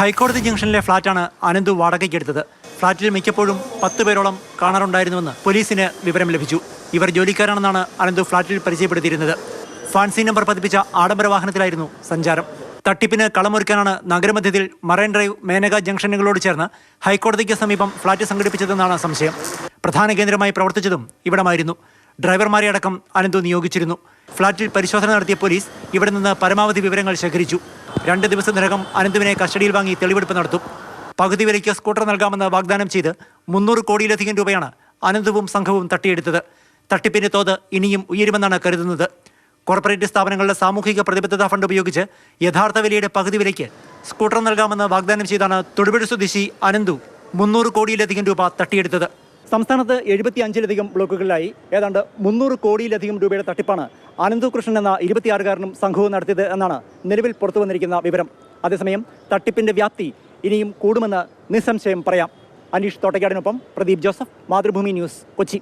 ഹൈക്കോടതി ജംഗ്ഷനിലെ ഫ്ളാറ്റാണ് അനന്തു വാടകയ്ക്കെടുത്തത്. ഫ്ളാറ്റിൽ മിക്കപ്പോഴും 10 പേരോളം കാണാറുണ്ടായിരുന്നുവെന്ന് പോലീസിന് വിവരം ലഭിച്ചു. ഇവർ ജോലിക്കാരാണെന്നാണ് അനന്തു ഫ്ളാറ്റിൽ പരിചയപ്പെടുത്തിയിരുന്നത്. ഫാൻസി നമ്പർ പതിപ്പിച്ച ആഡംബര വാഹനത്തിലായിരുന്നു സഞ്ചാരം. തട്ടിപ്പിന് കളമൊരുക്കാനാണ് നഗരമധ്യത്തിൽ മറൈൻ ഡ്രൈവ്, മേനക ജംഗ്ഷനുകളോട് ചേർന്ന് ഹൈക്കോടതിക്ക് സമീപം ഫ്ളാറ്റ് സംഘടിപ്പിച്ചതെന്നാണ് സംശയം. പ്രധാന കേന്ദ്രമായി പ്രവർത്തിച്ചതും ഇവിടമായിരുന്നു. ഡ്രൈവർമാരെ അടക്കം അനന്തു നിയോഗിച്ചിരുന്നു. ഫ്ളാറ്റിൽ പരിശോധന നടത്തിയ പോലീസ് ഇവിടെ നിന്ന് പരമാവധി വിവരങ്ങൾ ശേഖരിച്ചു. 2 ദിവസത്തിനകം അനന്തുവിനെ കസ്റ്റഡിയിൽ വാങ്ങി തെളിവെടുപ്പ് നടത്തും. പകുതി വിലയ്ക്ക് സ്കൂട്ടർ നൽകാമെന്ന് വാഗ്ദാനം ചെയ്ത് 300 കോടിയിലധികം രൂപയാണ് അനന്തുവും സംഘവും തട്ടിയെടുത്തത്. തട്ടിപ്പിന്റെ തോത് ഇനിയും ഉയരുമെന്നാണ് കരുതുന്നത്. കോർപ്പറേറ്റ് സ്ഥാപനങ്ങളുടെ സാമൂഹിക പ്രതിബദ്ധതാ ഫണ്ട് ഉപയോഗിച്ച് യഥാർത്ഥ വിലയുടെ പകുതി വിലയ്ക്ക് സ്കൂട്ടർ നൽകാമെന്ന് വാഗ്ദാനം ചെയ്താണ് തൊടുപുഴ സ്വദേശി അനന്തു 300 കോടിയിലധികം രൂപ തട്ടിയെടുത്തത്. സംസ്ഥാനത്ത് 75ലധികം ബ്ലോക്കുകളിലായി ഏതാണ്ട് 300 കോടിയിലധികം രൂപയുടെ തട്ടിപ്പാണ് അനന്തു കൃഷ്ണൻ എന്ന 26-കാരനും സംഘവും നടത്തിയത് എന്നാണ് നിലവിൽ പുറത്തുവന്നിരിക്കുന്ന വിവരം. അതേസമയം തട്ടിപ്പിന്റെ വ്യാപ്തി ഇനിയും കൂടുമെന്ന് നിസ്സംശയം പറയാം. അനീഷ് തോട്ടയ്ക്കാടിനൊപ്പം പ്രദീപ് ജോസഫ്, മാതൃഭൂമി ന്യൂസ്, കൊച്ചി.